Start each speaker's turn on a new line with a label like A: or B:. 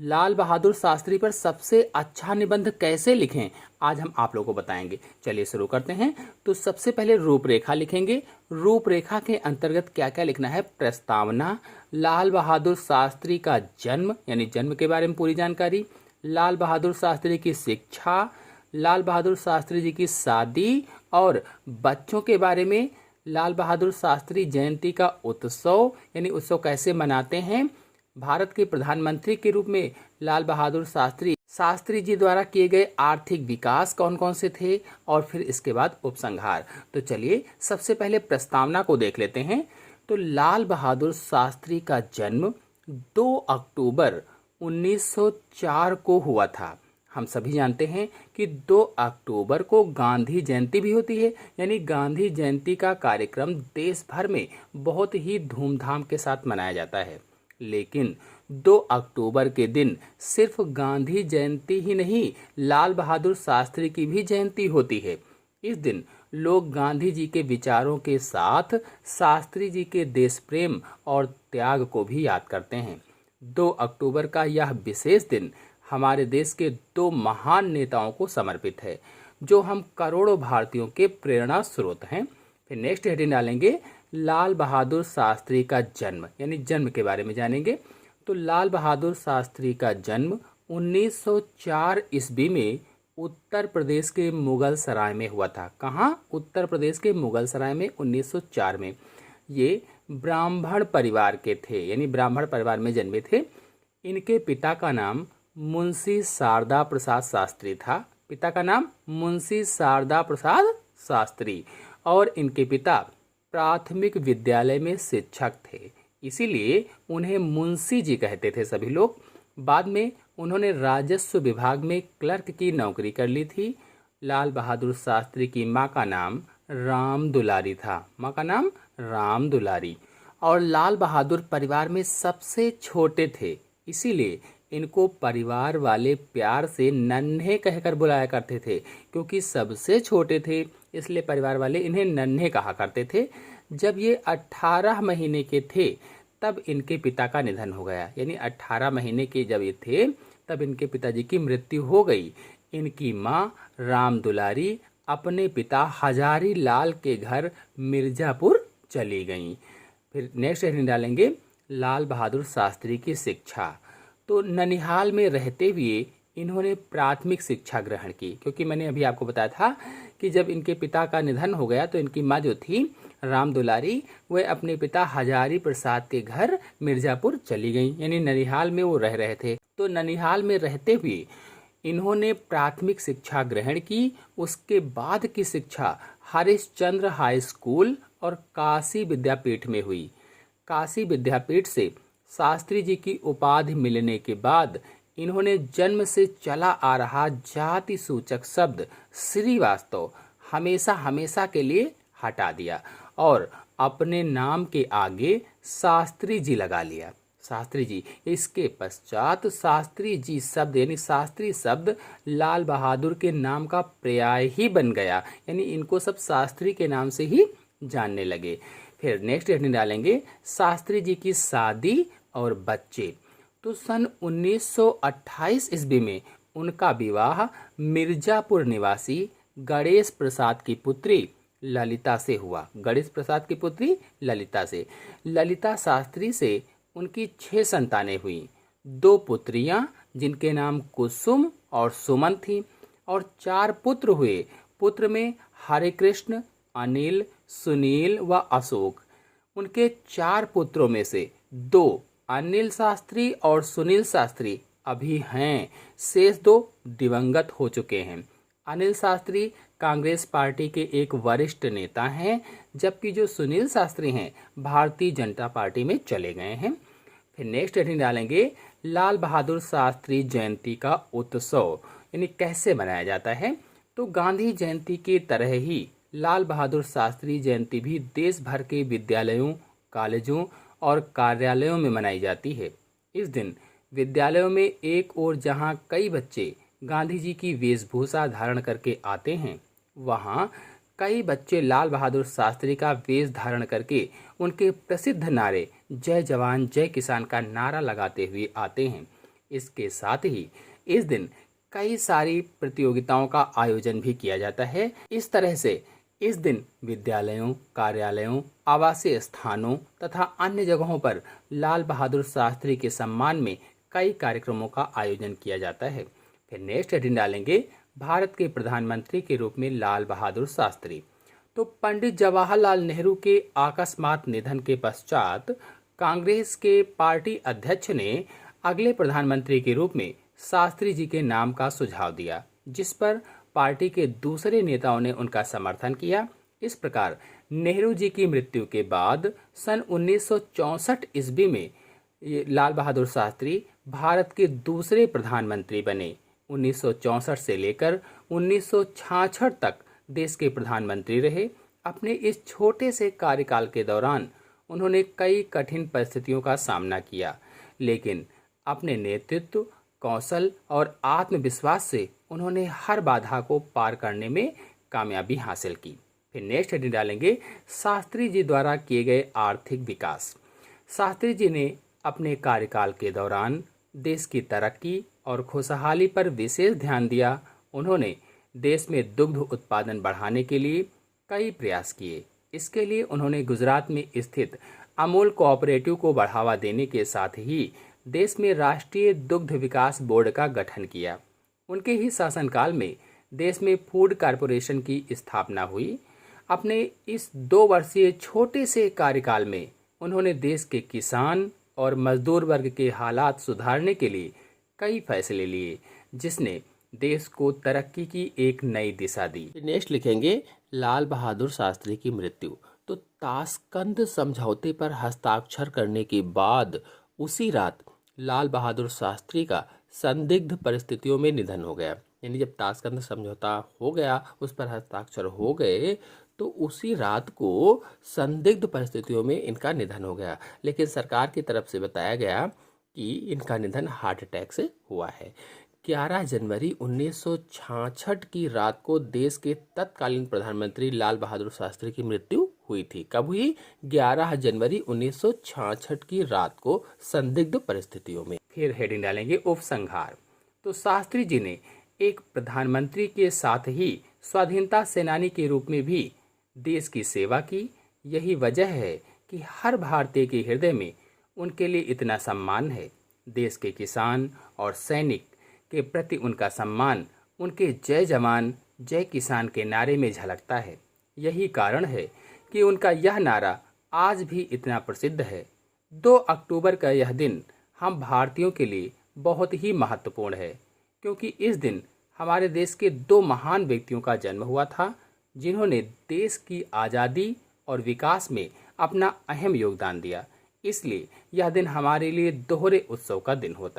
A: लाल बहादुर शास्त्री पर सबसे अच्छा निबंध कैसे लिखें, आज हम आप लोगों को बताएंगे। चलिए शुरू करते हैं। तो सबसे पहले रूपरेखा लिखेंगे। रूपरेखा के अंतर्गत क्या क्या लिखना है? प्रस्तावना, लाल बहादुर शास्त्री का जन्म यानी जन्म के बारे में पूरी जानकारी, लाल बहादुर शास्त्री की शिक्षा, लाल बहादुर शास्त्री जी की शादी और बच्चों के बारे में, लाल बहादुर शास्त्री जयंती का उत्सव यानी उत्सव कैसे मनाते हैं, भारत के प्रधानमंत्री के रूप में लाल बहादुर शास्त्री जी द्वारा किए गए आर्थिक विकास कौन कौन से थे, और फिर इसके बाद उपसंहार। तो चलिए सबसे पहले प्रस्तावना को देख लेते हैं। तो लाल बहादुर शास्त्री का जन्म 2 अक्टूबर 1904 को हुआ था। हम सभी जानते हैं कि 2 अक्टूबर को गांधी जयंती भी होती है, यानी गांधी जयंती का कार्यक्रम देश भर में बहुत ही धूमधाम के साथ मनाया जाता है। लेकिन 2 अक्टूबर के दिन सिर्फ गांधी जयंती ही नहीं, लाल बहादुर शास्त्री की भी जयंती होती है। इस दिन लोग गांधी जी के विचारों के साथ शास्त्री जी के देश प्रेम और त्याग को भी याद करते हैं। 2 अक्टूबर का यह विशेष दिन हमारे देश के 2 महान नेताओं को समर्पित है, जो हम करोड़ों भारतीयों के प्रेरणा स्रोत हैं। फिर नेक्स्ट हेडिंग डालेंगे, लाल बहादुर शास्त्री का जन्म यानी जन्म के बारे में जानेंगे। तो लाल बहादुर शास्त्री का जन्म 1904 ईस्वी में उत्तर प्रदेश के मुगल सराय में हुआ था। कहाँ? उत्तर प्रदेश के मुगल सराय में 1904 में। ये ब्राह्मण परिवार के थे, यानी ब्राह्मण परिवार में जन्मे थे। इनके पिता का नाम मुंशी शारदा प्रसाद शास्त्री था। पिता का नाम मुंशी शारदा प्रसाद शास्त्री, और इनके पिता प्राथमिक विद्यालय में शिक्षक थे, इसीलिए उन्हें मुंशी जी कहते थे सभी लोग। बाद में उन्होंने राजस्व विभाग में क्लर्क की नौकरी कर ली थी। लाल बहादुर शास्त्री की माँ का नाम राम दुलारी था। माँ का नाम राम दुलारी। और लाल बहादुर परिवार में सबसे छोटे थे, इसीलिए इनको परिवार वाले प्यार से नन्हे कहकर बुलाया करते थे। क्योंकि सबसे छोटे थे इसलिए परिवार वाले इन्हें नन्हे कहा करते थे। जब ये 18 महीने के थे तब इनके पिता का निधन हो गया, यानी 18 महीने के जब ये थे तब इनके पिताजी की मृत्यु हो गई। इनकी माँ राम दुलारी अपने पिता हजारी लाल के घर मिर्जापुर चली गईं। फिर नेक्स्ट हेडिंग डालेंगे, लाल बहादुर शास्त्री की शिक्षा। तो ननिहाल में रहते हुए इन्होंने प्राथमिक शिक्षा ग्रहण की, क्योंकि मैंने अभी आपको बताया था कि जब इनके पिता का निधन हो गया तो इनकी माँ जो थी राम दुलारी, वह अपने पिता हजारी प्रसाद के घर मिर्जापुर चली गई, यानी ननिहाल में वो रह रहे थे। तो ननिहाल में रहते हुए इन्होंने प्राथमिक शिक्षा ग्रहण की। उसके बाद की शिक्षा हरिश्चंद्र हाई स्कूल और काशी विद्यापीठ में हुई। काशी विद्यापीठ से शास्त्री जी की उपाधि मिलने के बाद इन्होंने जन्म से चला आ रहा जाति सूचक शब्द श्रीवास्तव हमेशा हमेशा के लिए हटा दिया और अपने नाम के आगे शास्त्री जी लगा लिया। शास्त्री जी, इसके पश्चात शास्त्री जी शब्द यानी शास्त्री शब्द लाल बहादुर के नाम का पर्याय ही बन गया, यानी इनको सब शास्त्री के नाम से ही जानने लगे। फिर नेक्स्ट हेडिंग डालेंगे, शास्त्री जी की शादी और बच्चे। तो सन 1928 ईस्वी में उनका विवाह मिर्जापुर निवासी गणेश प्रसाद की पुत्री ललिता से हुआ। गणेश प्रसाद की पुत्री ललिता से। ललिता शास्त्री से उनकी 6 संतानें हुई। 2 पुत्रियां जिनके नाम कुसुम और सुमन थी, और 4 पुत्र हुए। पुत्र में हरिकृष्ण, अनिल, सुनील व अशोक। उनके 4 पुत्रों में से 2 अनिल शास्त्री और सुनील शास्त्री अभी हैं, शेष 2 दिवंगत हो चुके हैं। अनिल शास्त्री कांग्रेस पार्टी के एक वरिष्ठ नेता हैं, जबकि जो सुनील शास्त्री हैं भारतीय जनता पार्टी में चले गए हैं। फिर नेक्स्ट हेडिंग डालेंगे, लाल बहादुर शास्त्री जयंती का उत्सव यानी कैसे मनाया जाता है। तो गांधी जयंती की तरह ही लाल बहादुर शास्त्री जयंती भी देश भर के विद्यालयों, कॉलेजों और कार्यालयों में मनाई जाती है। इस दिन विद्यालयों में एक ओर जहां कई बच्चे गांधी जी की वेशभूषा धारण करके आते हैं, वहां कई बच्चे लाल बहादुर शास्त्री का वेश धारण करके उनके प्रसिद्ध नारे जय जवान जय किसान का नारा लगाते हुए आते हैं। इसके साथ ही इस दिन कई सारी प्रतियोगिताओं का आयोजन भी किया जाता है। इस तरह से इस दिन विद्यालयों, कार्यालयों, आवासीय स्थानों तथा अन्य जगहों पर लाल बहादुर शास्त्री के सम्मान में कई कार्यक्रमों का आयोजन किया जाता है। फिर नेक्स्ट हेडिंग डालेंगे, भारत के प्रधानमंत्री के रूप में लाल बहादुर शास्त्री। तो पंडित जवाहरलाल नेहरू के अकस्मात निधन के पश्चात कांग्रेस के पार्टी अध्यक्ष ने अगले प्रधानमंत्री के रूप में शास्त्री जी के नाम का सुझाव दिया, जिस पर पार्टी के दूसरे नेताओं ने उनका समर्थन किया। इस प्रकार नेहरू जी की मृत्यु के बाद सन 1964 ईस्वी में लाल बहादुर शास्त्री भारत के दूसरे प्रधानमंत्री बने। 1964 से लेकर 1966 तक देश के प्रधानमंत्री रहे। अपने इस छोटे से कार्यकाल के दौरान उन्होंने कई कठिन परिस्थितियों का सामना किया, लेकिन अपने नेतृत्व, कौशल और आत्मविश्वास से उन्होंने हर बाधा को पार करने में कामयाबी हासिल की। फिर नेक्स्ट हेडिंग डालेंगे, शास्त्री जी द्वारा किए गए आर्थिक विकास। शास्त्री जी ने अपने कार्यकाल के दौरान देश की तरक्की और खुशहाली पर विशेष ध्यान दिया। उन्होंने देश में दुग्ध उत्पादन बढ़ाने के लिए कई प्रयास किए। इसके लिए उन्होंने गुजरात में स्थित अमूल कोऑपरेटिव को बढ़ावा देने के साथ ही देश में राष्ट्रीय दुग्ध विकास बोर्ड का गठन किया। उनके ही शासनकाल में देश में फूड कॉरपोरेशन की स्थापना हुई। अपने इस 2 वर्षीय छोटे से कार्यकाल में उन्होंने देश के किसान और मजदूर वर्ग के हालात सुधारने के लिए कई फैसले लिए, जिसने देश को तरक्की की एक नई दिशा दी। नेक्स्ट लिखेंगे, लाल बहादुर शास्त्री की मृत्यु। तो ताशकंद समझौते पर हस्ताक्षर करने के बाद उसी रात लाल बहादुर शास्त्री का संदिग्ध परिस्थितियों में निधन हो गया। यानी जब ताशकंद समझौता हो गया, उस पर हस्ताक्षर हो गए, तो उसी रात को संदिग्ध परिस्थितियों में इनका निधन हो गया। लेकिन सरकार की तरफ से बताया गया कि इनका निधन हार्ट अटैक से हुआ है। 11 जनवरी 1966 की रात को देश के तत्कालीन प्रधानमंत्री लाल बहादुर शास्त्री की मृत्यु हुई थी। कब हुई? 11 जनवरी 1966 की रात को संदिग्ध परिस्थितियों में। फिर हेडिंग डालेंगे, उपसंहार। तो शास्त्री जी ने एक प्रधानमंत्री के साथ ही स्वाधीनता सेनानी के रूप में भी देश की सेवा की। यही वजह है कि हर भारतीय के हृदय में उनके लिए इतना सम्मान है। देश के किसान और सैनिक के प्रति उनका सम्मान उनके जय जवान जय किसान के नारे में झलकता है। यही कारण है कि उनका यह नारा आज भी इतना प्रसिद्ध है। 2 अक्टूबर का यह दिन हम भारतीयों के लिए बहुत ही महत्वपूर्ण है, क्योंकि इस दिन हमारे देश के 2 महान व्यक्तियों का जन्म हुआ था, जिन्होंने देश की आज़ादी और विकास में अपना अहम योगदान दिया। इसलिए यह दिन हमारे लिए दोहरे उत्सव का दिन होता है।